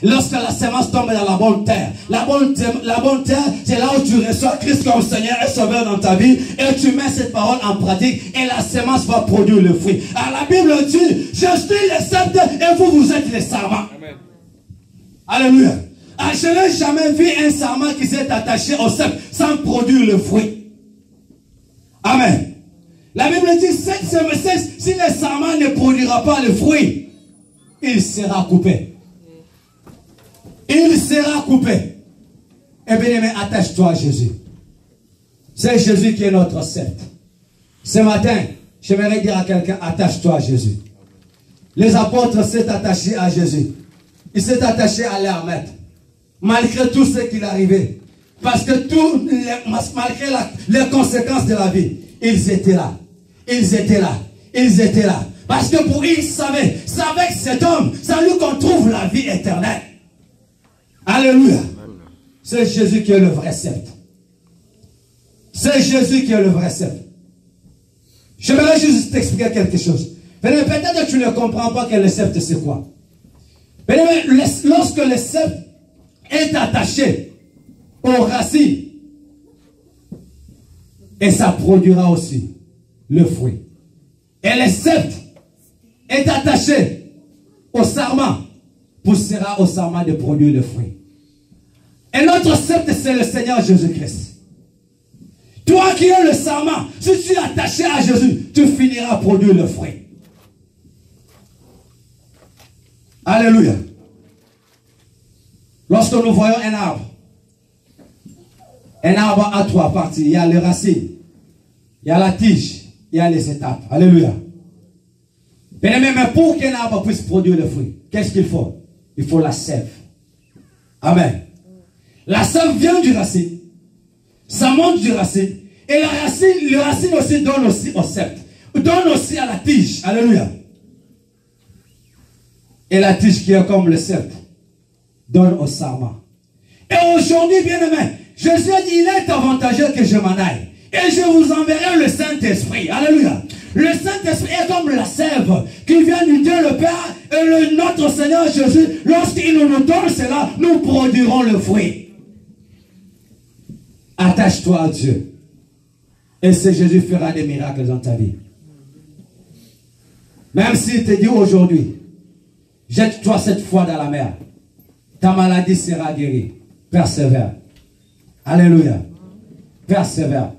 Lorsque la semence tombe dans la bonne terre, la bonne terre, c'est là où tu reçois Christ comme Seigneur et Sauveur dans ta vie, et tu mets cette parole en pratique, et la semence va produire le fruit. Alors la Bible dit, je suis le sceptre, et vous, vous êtes les sarments. Amen. Alléluia. Ah, je n'ai jamais vu un sarment qui s'est attaché au sceptre sans produire le fruit. Amen. La Bible dit, si le sarment ne produira pas le fruit, il sera coupé. Il sera coupé. Eh bien, mais attache-toi à Jésus. C'est Jésus qui est notre sceptre. Ce matin, j'aimerais dire à quelqu'un, attache-toi à Jésus. Les apôtres s'étaient attachés à Jésus. Ils s'étaient attachés à leur maître. Malgré tout ce qui arrivait. Parce que malgré les conséquences de la vie, ils étaient là. Ils étaient là. Ils étaient là. Parce que pour eux, ils savaient que cet homme, c'est lui qu'on trouve la vie éternelle. Alléluia. C'est Jésus qui est le vrai sceptre. C'est Jésus qui est le vrai sceptre. Je voudrais juste t'expliquer quelque chose. Peut-être que tu ne comprends pas que le sceptre c'est quoi. Lorsque le sceptre est attaché aux racines, et ça produira aussi le fruit. Et le sceptre est attaché au sarment, poussera au sarment de produire le fruit. Et notre sceptre, c'est le Seigneur Jésus-Christ. Toi qui es le sarment, si tu es attaché à Jésus, tu finiras à produire le fruit. Alléluia. Lorsque nous voyons un arbre a trois parties. Il y a les racines, il y a la tige, il y a les étapes. Alléluia. Mais pour qu'un arbre puisse produire le fruit, qu'est-ce qu'il faut? Il faut la sève. Amen. La sève vient du racine. Ça monte du racine. Et le racine aussi donne aussi au sceptre. Donne aussi à la tige. Alléluia. Et la tige qui est comme le sceptre donne au sarment. Et aujourd'hui, bien-aimé, Jésus a dit, il est avantageux que je m'en aille. Et je vous enverrai le Saint-Esprit. Alléluia. Le Saint-Esprit est comme la sève qui vient du Dieu le Père. Et notre Seigneur Jésus, lorsqu'il nous donne cela, nous produirons le fruit. Attache-toi à Dieu. Et c'est Jésus fera des miracles dans ta vie. Même s'il te dit aujourd'hui, jette-toi cette fois dans la mer. Ta maladie sera guérie. Persévère. Alléluia. Persévère.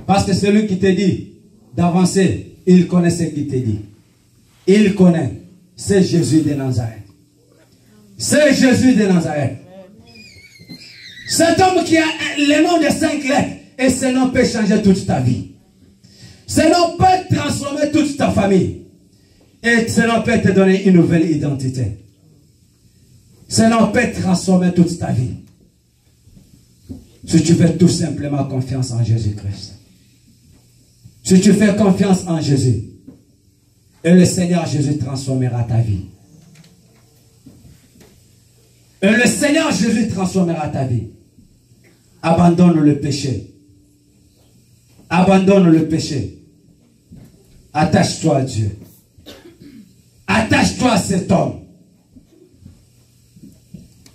Parce que celui qui te dit d'avancer, il connaît ce qu'il te dit. Il connaît. C'est Jésus de Nazareth. C'est Jésus de Nazareth. Cet homme qui a le nom de 5 lettres, et ce nom peut changer toute ta vie. Ce nom peut transformer toute ta famille. Et ce nom peut te donner une nouvelle identité. Ce nom peut transformer toute ta vie. Si tu fais tout simplement confiance en Jésus-Christ. Si tu fais confiance en Jésus, et le Seigneur Jésus transformera ta vie. Et le Seigneur Jésus transformera ta vie. Abandonne le péché. Abandonne le péché. Attache-toi à Dieu. Attache-toi à cet homme.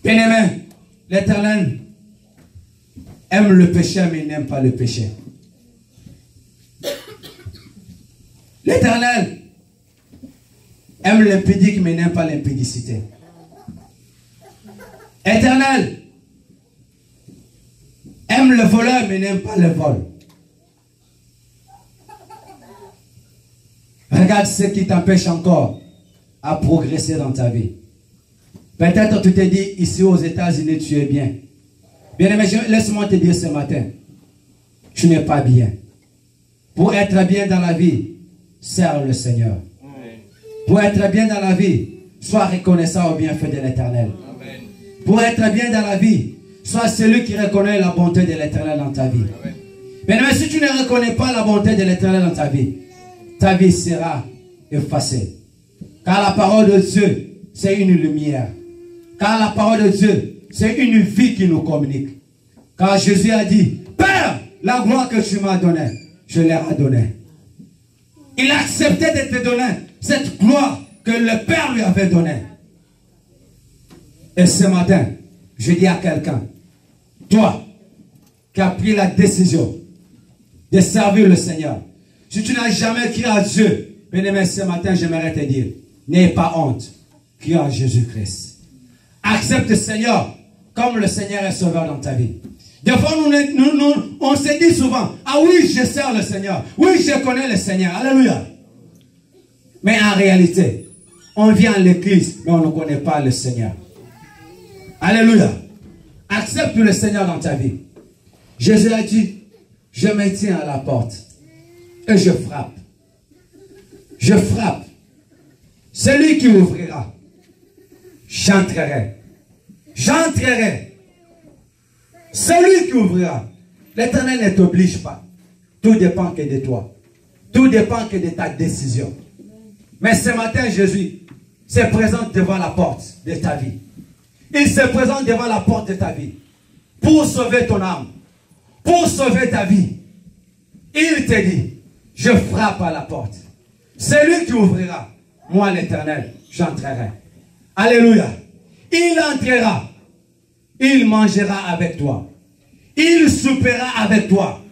Bien-aimé, l'Éternel aime le péché, mais il n'aime pas le péché. L'Éternel aime l'impédique, mais n'aime pas l'impédicité. L'Éternel aime le voleur, mais n'aime pas le vol. Regarde ce qui t'empêche encore à progresser dans ta vie. Peut-être tu te dis, ici aux États-Unis, tu es bien. Bien-aimé, laisse-moi te dire ce matin, tu n'es pas bien. Pour être bien dans la vie, sers le Seigneur. Pour être bien dans la vie, sois reconnaissant au bienfait de l'Éternel. Pour être bien dans la vie, sois celui qui reconnaît la bonté de l'Éternel dans ta vie. Mais si tu ne reconnais pas la bonté de l'Éternel dans ta vie sera effacée. Car la parole de Dieu, c'est une lumière. Car la parole de Dieu, c'est une vie qui nous communique. Car Jésus a dit, Père, la gloire que tu m'as donnée, je leur ai donnée. Il a accepté de te donner cette gloire que le Père lui avait donnée. Et ce matin, je dis à quelqu'un, toi qui as pris la décision de servir le Seigneur, si tu n'as jamais crié à Dieu, bien-aimé, ce matin, j'aimerais te dire, n'aie pas honte, crie à Jésus-Christ. Accepte le Seigneur comme le Seigneur est sauveur dans ta vie. Des fois, on se dit souvent, ah oui, je sers le Seigneur. Oui, je connais le Seigneur. Alléluia. Mais en réalité, on vient à l'église, mais on ne connaît pas le Seigneur. Alléluia. Accepte le Seigneur dans ta vie. Jésus a dit, je me tiens à la porte et je frappe. Je frappe. Celui qui ouvrira, j'entrerai. J'entrerai. Celui qui ouvrira. L'Éternel ne t'oblige pas. Tout dépend que de toi. Tout dépend que de ta décision. Mais ce matin, Jésus se présente devant la porte de ta vie. Il se présente devant la porte de ta vie pour sauver ton âme, pour sauver ta vie. Il te dit, je frappe à la porte. Celui qui ouvrira, moi l'Éternel, j'entrerai. Alléluia. Il entrera. Il mangera avec toi. Il soupera avec toi.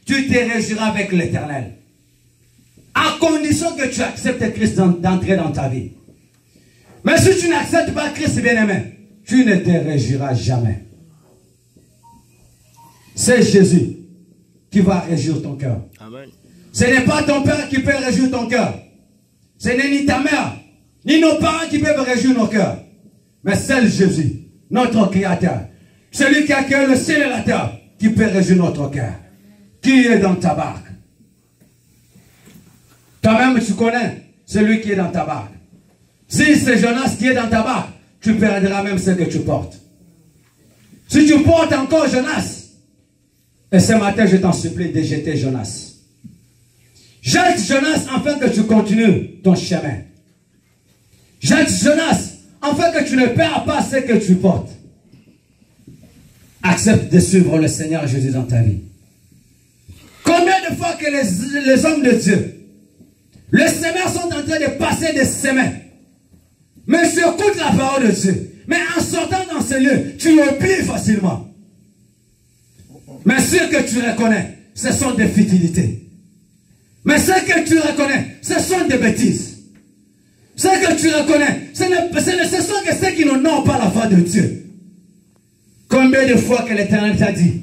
Tu te réjouiras avec l'Éternel. À condition que tu acceptes Christ d'entrer dans ta vie. Mais si tu n'acceptes pas Christ bien-aimé, tu ne te réjouiras jamais. C'est Jésus qui va réjouir ton cœur. Amen. Ce n'est pas ton père qui peut réjouir ton cœur. Ce n'est ni ta mère, ni nos parents qui peuvent réjouir nos cœurs. Mais seul Jésus, notre Créateur, celui qui a créé le ciel et la terre, qui peut réjouir notre cœur. Qui est dans ta barque? Toi-même, tu connais celui qui est dans ta barque. Si c'est Jonas qui est dans ta barque, tu perdras même ce que tu portes. Si tu portes encore Jonas, et ce matin, je t'en supplie de jeter Jonas. Jette Jonas afin que tu continues ton chemin. Jette Jonas afin que tu ne perds pas ce que tu portes. Accepte de suivre le Seigneur Jésus dans ta vie. Combien de fois que les hommes de Dieu, les semeurs sont en train de passer des semaines, mais tu écoutes la parole de Dieu, mais en sortant dans ce lieu, tu oublies facilement. Mais ce que tu reconnais, ce sont des futilités. Mais ce que tu reconnais, ce sont des bêtises. Ce que tu reconnais, ce sont que ceux qui n'ont pas la foi de Dieu. Combien de fois que l'Éternel t'a dit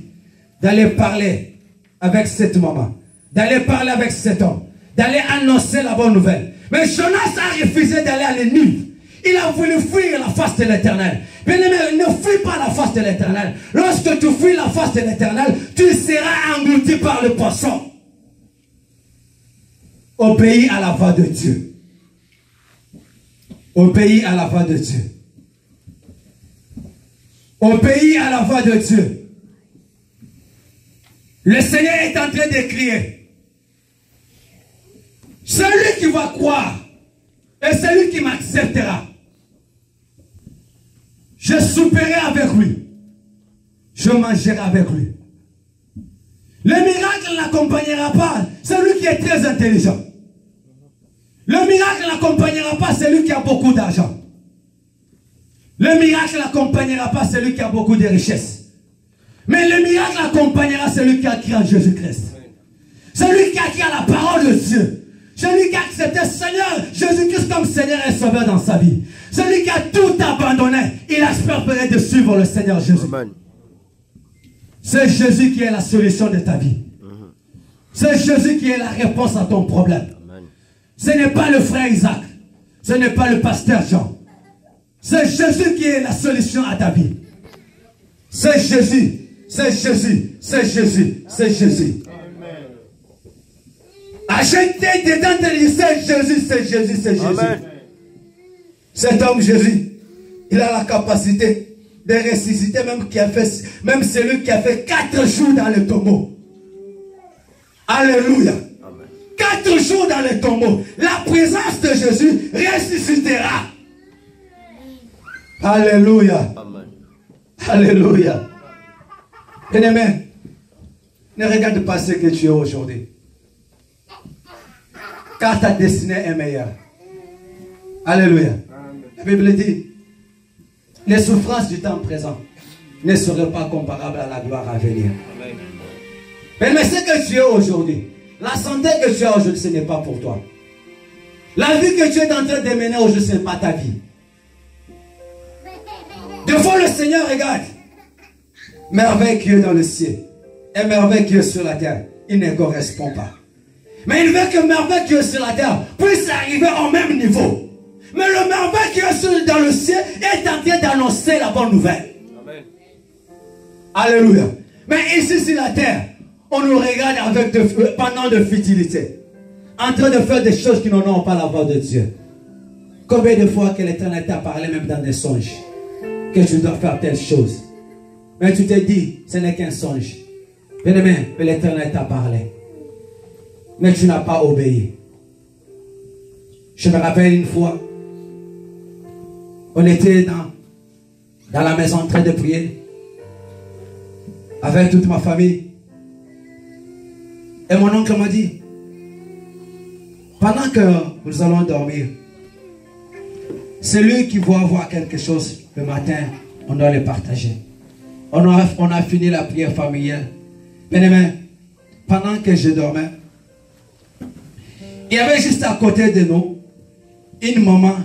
d'aller parler avec cette maman, d'aller parler avec cet homme, d'aller annoncer la bonne nouvelle. Mais Jonas a refusé d'aller à l'ennemi. Il a voulu fuir la face de l'Éternel. Bien-aimé, ne fuis pas la face de l'Éternel. Lorsque tu fuis la face de l'Éternel, tu seras englouti par le poisson. Obéis à la voix de Dieu. Obéis à la voix de Dieu. Obéis à la voix de Dieu. Le Seigneur est en train de crier. Celui qui va croire et celui qui m'acceptera, je souperai avec lui. Je mangerai avec lui. Le miracle n'accompagnera pas celui qui est très intelligent. Le miracle n'accompagnera pas celui qui a beaucoup d'argent. Le miracle n'accompagnera pas celui qui a beaucoup de richesses. Mais le miracle accompagnera celui qui a cru en Jésus-Christ. Celui qui a cru à la parole de Dieu. Celui qui a accepté Seigneur Jésus-Christ comme Seigneur et Sauveur dans sa vie. Celui qui a tout abandonné, il a espéré de suivre le Seigneur Jésus. C'est Jésus qui est la solution de ta vie. C'est Jésus qui est la réponse à ton problème. Ce n'est pas le frère Isaac. Ce n'est pas le pasteur Jean. C'est Jésus qui est la solution à ta vie. C'est Jésus. C'est Jésus. C'est Jésus. C'est Jésus. Acheter dedans de lui, c'est Jésus, c'est Jésus, c'est Jésus. Amen. Cet homme Jésus, il a la capacité de ressusciter même celui qui a fait 4 jours dans le tombeau. Alléluia. Amen. 4 jours dans le tombeau. La présence de Jésus ressuscitera. Alléluia. Amen. Alléluia. Bien-aimé, ne regarde pas ce que tu es aujourd'hui. Car ta destinée est meilleure. Alléluia. La Bible dit, les souffrances du temps présent ne seraient pas comparables à la gloire à venir. Mais ce que tu es aujourd'hui, la santé que tu as aujourd'hui, ce n'est pas pour toi. La vie que tu es en train de mener aujourd'hui, ce n'est pas ta vie. Devant le Seigneur, regarde. Merveille qui est dans le ciel et merveille qui est sur la terre, il ne correspond pas. Mais il veut que merveille qui est sur la terre puisse arriver au même niveau. Mais le merveille qui est dans le ciel est en train d'annoncer la bonne nouvelle. Amen. Alléluia. Mais ici sur la terre, on nous regarde avec pendant de futilité, en train de faire des choses qui n'ont pas la voix de Dieu. Combien de fois que l'Éternel t'a parlé même dans des songes, que tu dois faire telle chose. Mais tu te dis, ce n'est qu'un songe. Bien-aimé, mais l'Éternel t'a parlé. Mais tu n'as pas obéi. Je me rappelle une fois, on était dans la maison en train de prier, avec toute ma famille. Et mon oncle m'a dit, pendant que nous allons dormir, celui qui va voir quelque chose le matin, on doit le partager. On a fini la prière familiale. Bien-aimé, pendant que je dormais, il y avait juste à côté de nous une maman.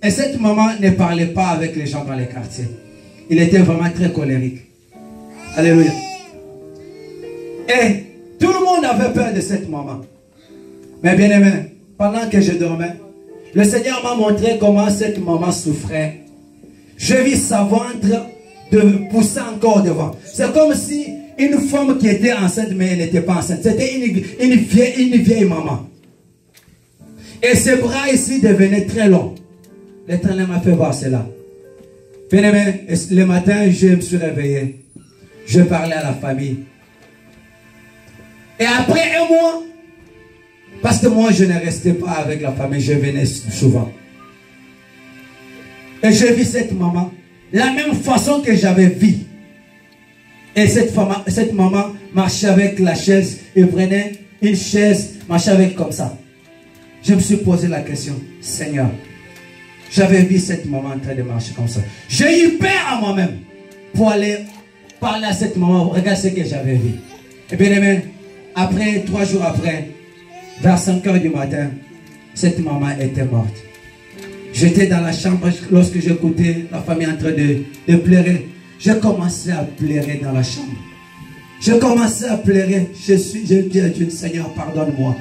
Et cette maman ne parlait pas avec les gens dans les quartiers. Il était vraiment très colérique. Alléluia. Et tout le monde avait peur de cette maman. Mais bien aimé, pendant que je dormais, le Seigneur m'a montré comment cette maman souffrait. Je vis sa ventre de pousser encore devant. C'est comme si une femme qui était enceinte, mais elle n'était pas enceinte. C'était une vieille maman. Et ses bras ici devenaient très longs. L'Éternel m'a fait voir cela. Bien aimé, le matin, je me suis réveillé. Je parlais à la famille. Et après un mois, parce que moi je ne restais pas avec la famille, je venais souvent. Et j'ai vu cette maman, la même façon que j'avais vu. Et cette maman marchait avec la chaise, et prenait une chaise, marchait avec comme ça. Je me suis posé la question, Seigneur, j'avais vu cette maman en train de marcher comme ça. J'ai eu peur à moi-même pour aller parler à cette maman, regarde ce que j'avais vu. Et bien aimé, après, 3 jours après, vers 5 h du matin, cette maman était morte. J'étais dans la chambre lorsque j'écoutais la famille en train de pleurer. J'ai commencé à pleurer dans la chambre. J'ai commencé à pleurer. J'ai dit à Dieu, Seigneur, pardonne-moi.